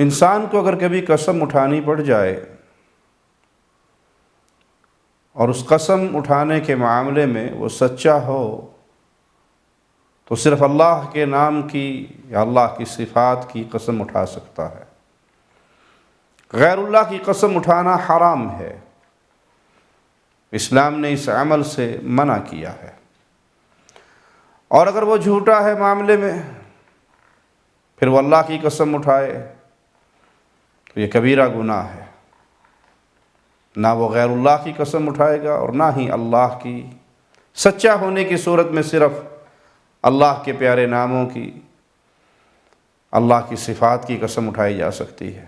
انسان کو اگر کبھی قسم اٹھانی پڑ جائے اور اس قسم اٹھانے کے معاملے میں وہ سچا ہو تو صرف اللہ کے نام کی یا اللہ کی صفات کی قسم اٹھا سکتا ہے۔ غیر اللہ کی قسم اٹھانا حرام ہے، اسلام نے اس عمل سے منع کیا ہے، اور اگر وہ جھوٹا ہے معاملے میں پھر وہ اللہ کی قسم اٹھائے تو یہ کبیرہ گناہ ہے۔ نہ وہ غیر اللہ کی قسم اٹھائے گا اور نہ ہی اللہ کی۔ سچا ہونے کی صورت میں صرف اللہ کے پیارے ناموں کی، اللہ کی صفات کی قسم اٹھائی جا سکتی ہے۔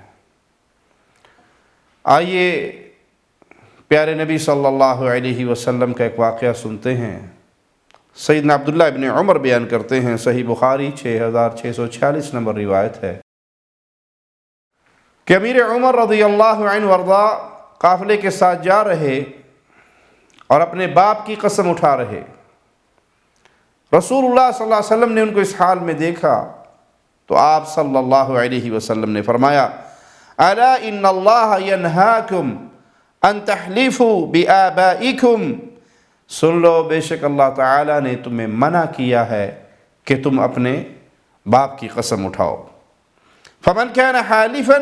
آئیے پیارے نبی صلی اللہ علیہ وسلم کا ایک واقعہ سنتے ہیں۔ سیدنا عبداللہ ابن عمر بیان کرتے ہیں، صحیح بخاری 6646 نمبر روایت ہے کہ امیر عمر رضی اللہ عنہ وارضا قافلے کے ساتھ جا رہے اور اپنے باپ کی قسم اٹھا رہے۔ رسول اللہ صلی اللہ علیہ وسلم نے ان کو اس حال میں دیکھا تو آپ صلی اللہ علیہ وسلم نے فرمایا الا ان اللہ ینہاکم ان تحلفوا بآبائکم، سن لو بے شک اللہ تعالیٰ نے تمہیں منع کیا ہے کہ تم اپنے باپ کی قسم اٹھاؤ۔ فمن كان حالفا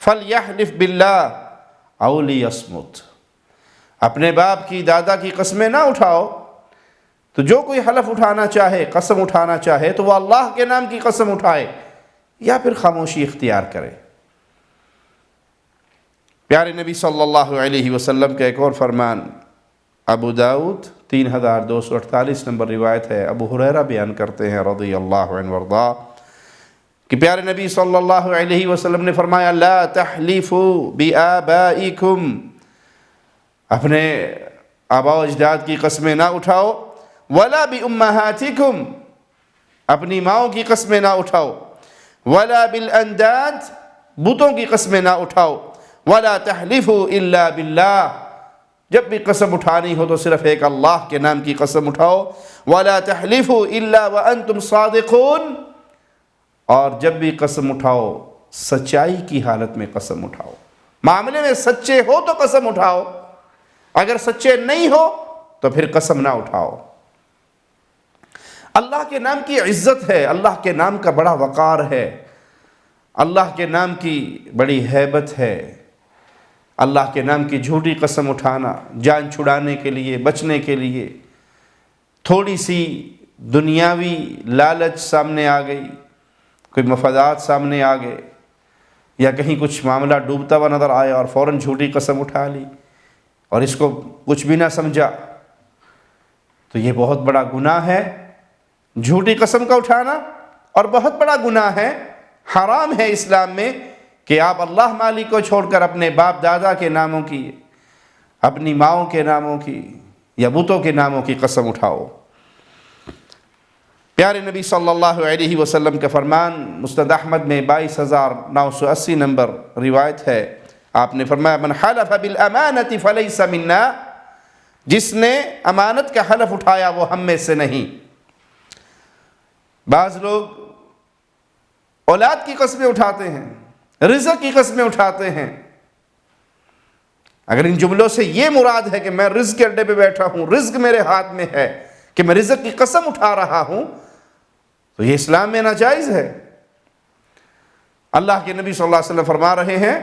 فلیحلف باللہ او لیصمت، اپنے باپ کی دادا کی قسمیں نہ اٹھاؤ، تو جو کوئی حلف اٹھانا چاہے، قسم اٹھانا چاہے تو وہ اللہ کے نام کی قسم اٹھائے یا پھر خاموشی اختیار کرے۔ پیارے نبی صلی اللہ علیہ وسلم کا ایک اور فرمان ابو داؤد 3248 نمبر روایت ہے، ابو ہریرہ بیان کرتے ہیں رضی اللہ عنہ وارضا کہ پیارے نبی صلی اللہ علیہ وسلم نے فرمایا لا تحلفوا بآبائکم، اپنے آباء و اجداد کی قسمیں نہ اٹھاؤ، ولا بأمہاتکم، اپنی ماؤں کی قسمیں نہ اٹھاؤ، ولا بالانداد، بتوں کی قسمیں نہ اٹھاؤ، ولا تحلفوا الا باللہ، جب بھی قسم اٹھانی ہو تو صرف ایک اللہ کے نام کی قسم اٹھاؤ، ولا تحلفوا الا وانتم صادقون، اور جب بھی قسم اٹھاؤ سچائی کی حالت میں قسم اٹھاؤ۔ معاملے میں سچے ہو تو قسم اٹھاؤ، اگر سچے نہیں ہو تو پھر قسم نہ اٹھاؤ۔ اللہ کے نام کی عزت ہے، اللہ کے نام کا بڑا وقار ہے، اللہ کے نام کی بڑی ہیبت ہے۔ اللہ کے نام کی جھوٹی قسم اٹھانا جان چھڑانے کے لیے، بچنے کے لیے، تھوڑی سی دنیاوی لالچ سامنے آ گئی، کوئی مفادات سامنے آ گئے، یا کہیں کچھ معاملہ ڈوبتا ہوا نظر آیا اور فوراً جھوٹی قسم اٹھا لی اور اس کو کچھ بھی نہ سمجھا، تو یہ بہت بڑا گناہ ہے جھوٹی قسم کا اٹھانا، اور بہت بڑا گناہ ہے، حرام ہے اسلام میں کہ آپ اللہ مالک کو چھوڑ کر اپنے باپ دادا کے ناموں کی، اپنی ماؤں کے ناموں کی یا بتوں کے ناموں کی قسم اٹھاؤ۔ پیارے نبی صلی اللہ علیہ وسلم کا فرمان مسند احمد میں 22980 نمبر روایت ہے، آپ نے فرمایا من حلف بالامانۃ فلیس منا، جس نے امانت کا حلف اٹھایا وہ ہم میں سے نہیں۔ بعض لوگ اولاد کی قسمیں اٹھاتے ہیں، رزق کی قسمیں اٹھاتے ہیں۔ اگر ان جملوں سے یہ مراد ہے کہ میں رزق کے اڈے پہ بیٹھا ہوں، رزق میرے ہاتھ میں ہے کہ میں رزق کی قسم اٹھا رہا ہوں، تو یہ اسلام میں ناجائز ہے۔ اللہ کے نبی صلی اللہ علیہ وسلم فرما رہے ہیں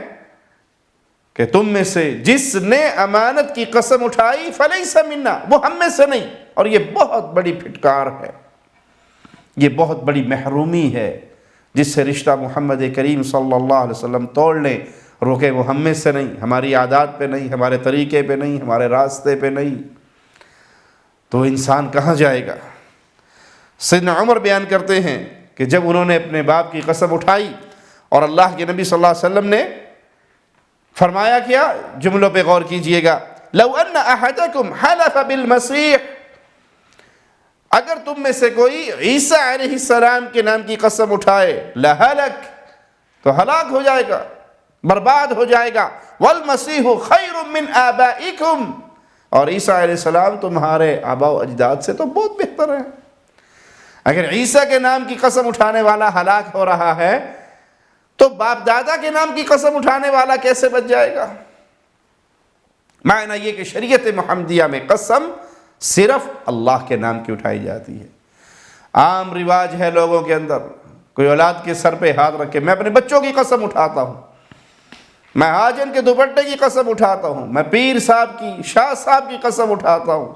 کہ تم میں سے جس نے امانت کی قسم اٹھائی فلیس منا، وہ ہم میں سے نہیں، اور یہ بہت بڑی پھٹکار ہے، یہ بہت بڑی محرومی ہے، جس سے رشتہ محمد کریم صلی اللہ علیہ وسلم توڑ لیں، روکے وہ ہم میں سے نہیں، ہماری عادات پہ نہیں، ہمارے طریقے پہ نہیں، ہمارے راستے پہ نہیں، تو انسان کہاں جائے گا۔ سیدنا عمر بیان کرتے ہیں کہ جب انہوں نے اپنے باپ کی قسم اٹھائی اور اللہ کے نبی صلی اللہ علیہ وسلم نے فرمایا کیا، جملوں پہ غور کیجئے گا، لو ان احدکم حلف بالمسیح، اگر تم میں سے کوئی عیسیٰ علیہ السلام کے نام کی قسم اٹھائے، لہلک، تو ہلاک ہو جائے گا، برباد ہو جائے گا، والمسیح خیر من آبائکم، اور عیسیٰ علیہ السلام تمہارے آباء و اجداد سے تو بہت بہتر ہے۔ اگر عیسیٰ کے نام کی قسم اٹھانے والا ہلاک ہو رہا ہے تو باپ دادا کے نام کی قسم اٹھانے والا کیسے بچ جائے گا؟ معنی یہ کہ شریعت محمدیہ میں قسم صرف اللہ کے نام کی اٹھائی جاتی ہے۔ عام رواج ہے لوگوں کے اندر، کوئی اولاد کے سر پہ ہاتھ رکھے، میں اپنے بچوں کی قسم اٹھاتا ہوں، میں حاجن کے دوپٹے کی قسم اٹھاتا ہوں، میں پیر صاحب کی، شاہ صاحب کی قسم اٹھاتا ہوں۔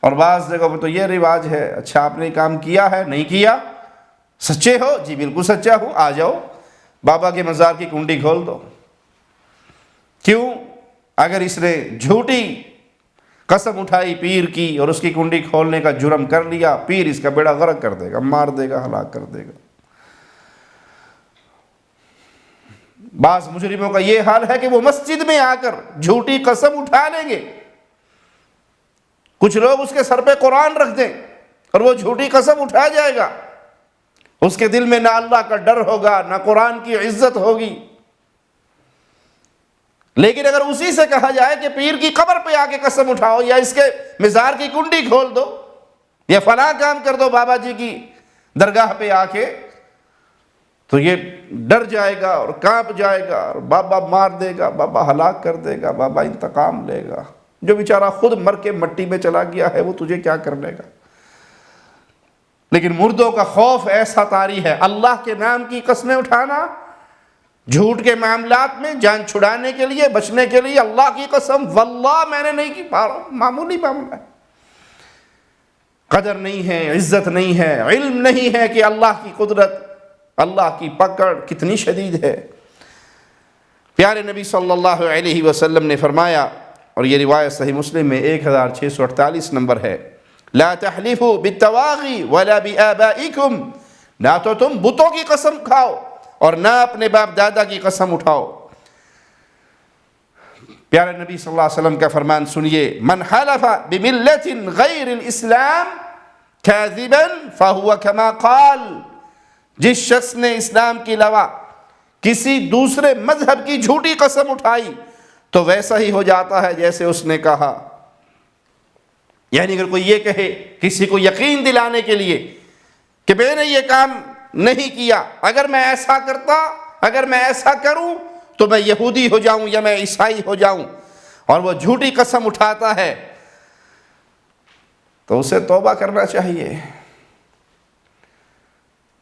اور بعض جگہوں پہ تو یہ رواج ہے، اچھا آپ نے کام کیا ہے؟ نہیں کیا؟ سچے ہو؟ جی بالکل سچا ہوں، آ جاؤ بابا کے مزار کی کنڈی کھول دو۔ کیوں؟ اگر اس نے جھوٹی قسم اٹھائی پیر کی اور اس کی کنڈی کھولنے کا جرم کر لیا، پیر اس کا بیڑا غرق کر دے گا، مار دے گا، ہلاک کر دے گا۔ بعض مجرموں کا یہ حال ہے کہ وہ مسجد میں آ کر جھوٹی قسم اٹھا لیں گے، کچھ لوگ اس کے سر پہ قرآن رکھ دیں اور وہ جھوٹی قسم اٹھا جائے گا، اس کے دل میں نہ اللہ کا ڈر ہوگا نہ قرآن کی عزت ہوگی۔ لیکن اگر اسی سے کہا جائے کہ پیر کی قبر پہ آ کے قسم اٹھاؤ، یا اس کے مزار کی کنڈی کھول دو، یا فلاں کام کر دو بابا جی کی درگاہ پہ آ کے، تو یہ ڈر جائے گا اور کانپ جائے گا، اور بابا مار دے گا، بابا ہلاک کر دے گا، بابا انتقام لے گا۔ جو بیچارہ خود مر کے مٹی میں چلا گیا ہے وہ تجھے کیا کر لے گا؟ لیکن مردوں کا خوف ایسا طاری ہے، اللہ کے نام کی قسمیں اٹھانا، جھوٹ کے معاملات میں جان چھڑانے کے لیے، بچنے کے لیے اللہ کی قسم واللہ میں نے نہیں کی، معمولی معاملہ ہے، قدر نہیں ہے، عزت نہیں ہے، علم نہیں ہے کہ اللہ کی قدرت، اللہ کی پکڑ کتنی شدید ہے۔ پیارے نبی صلی اللہ علیہ وسلم نے فرمایا، اور یہ روایت صحیح مسلم میں 1648 نمبر ہے، لا تحلفوا بالتواغی ولا بآبائکم، نہ تو تم بتوں کی قسم کھاؤ اور نہ اپنے باپ دادا کی قسم اٹھاؤ۔ پیارے نبی صلی اللہ علیہ وسلم کا فرمان سنیے، من حلف بملت غیر الاسلام کاذبا فہو کما قال، جس شخص نے اسلام کے علاوہ کسی دوسرے مذہب کی جھوٹی قسم اٹھائی تو ویسا ہی ہو جاتا ہے جیسے اس نے کہا۔ یعنی اگر کوئی یہ کہے کسی کو یقین دلانے کے لیے کہ میں نے یہ کام نہیں کیا، اگر میں ایسا کرتا، اگر میں ایسا کروں تو میں یہودی ہو جاؤں یا میں عیسائی ہو جاؤں، اور وہ جھوٹی قسم اٹھاتا ہے، تو اسے توبہ کرنا چاہیے۔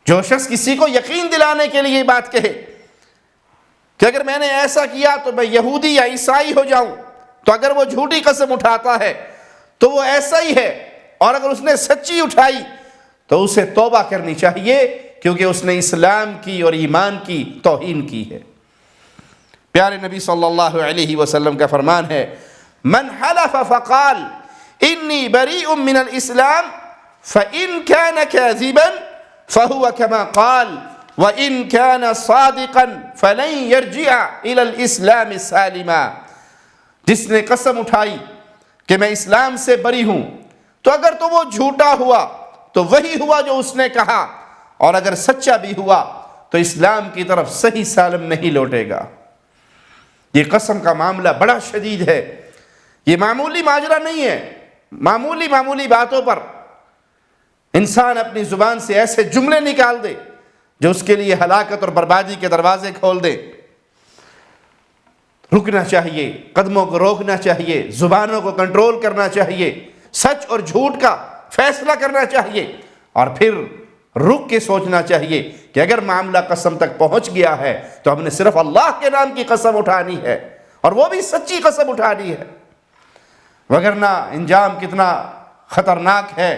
جو شخص کسی کو یقین دلانے کے لیے یہ بات کہے کہ اگر میں نے ایسا کیا تو میں یہودی یا عیسائی ہو جاؤں، تو اگر وہ جھوٹی قسم اٹھاتا ہے تو وہ ایسا ہی ہے، اور اگر اس نے سچی اٹھائی تو اسے توبہ کرنی چاہیے، کیونکہ اس نے اسلام کی اور ایمان کی توہین کی ہے۔ پیارے نبی صلی اللہ علیہ وسلم کا فرمان ہے، من حلف فقال انی بریء من الاسلام فإن كان كاذبا فهو كما قال وإن كان صادقا فلن يرجع إلى الإسلام سالما۔ جس نے قسم اٹھائی کہ میں اسلام سے بری ہوں، تو اگر تو وہ جھوٹا ہوا تو وہی ہوا جو اس نے کہا، اور اگر سچا بھی ہوا تو اسلام کی طرف صحیح سالم نہیں لوٹے گا۔ یہ قسم کا معاملہ بڑا شدید ہے، یہ معمولی ماجرا نہیں ہے۔ معمولی باتوں پر انسان اپنی زبان سے ایسے جملے نکال دے جو اس کے لیے ہلاکت اور بربادی کے دروازے کھول دے۔ رکنا چاہیے، قدموں کو روکنا چاہیے، زبانوں کو کنٹرول کرنا چاہیے، سچ اور جھوٹ کا فیصلہ کرنا چاہیے، اور پھر رک کے سوچنا چاہیے کہ اگر معاملہ قسم تک پہنچ گیا ہے تو ہم نے صرف اللہ کے نام کی قسم اٹھانی ہے، اور وہ بھی سچی قسم اٹھانی ہے، وگرنہ انجام کتنا خطرناک ہے۔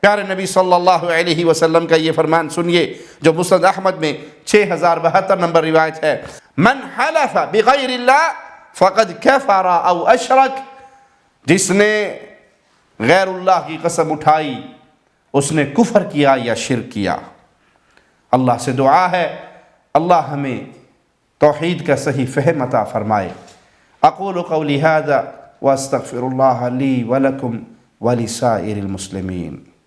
پیارے نبی صلی اللہ علیہ وسلم کا یہ فرمان سنیے جو مسند احمد میں 6072 نمبر روایت ہے، من حلف بغیر اللہ فقد کفر او اشرک، جس نے غیر اللہ کی قسم اٹھائی اس نے کفر کیا یا شرک کیا۔ اللہ سے دعا ہے اللہ ہمیں توحید کا صحیح فہم عطا فرمائے۔ اقول قولی ھذا واستغفر اللہ لی ولکم ولسائر المسلمین۔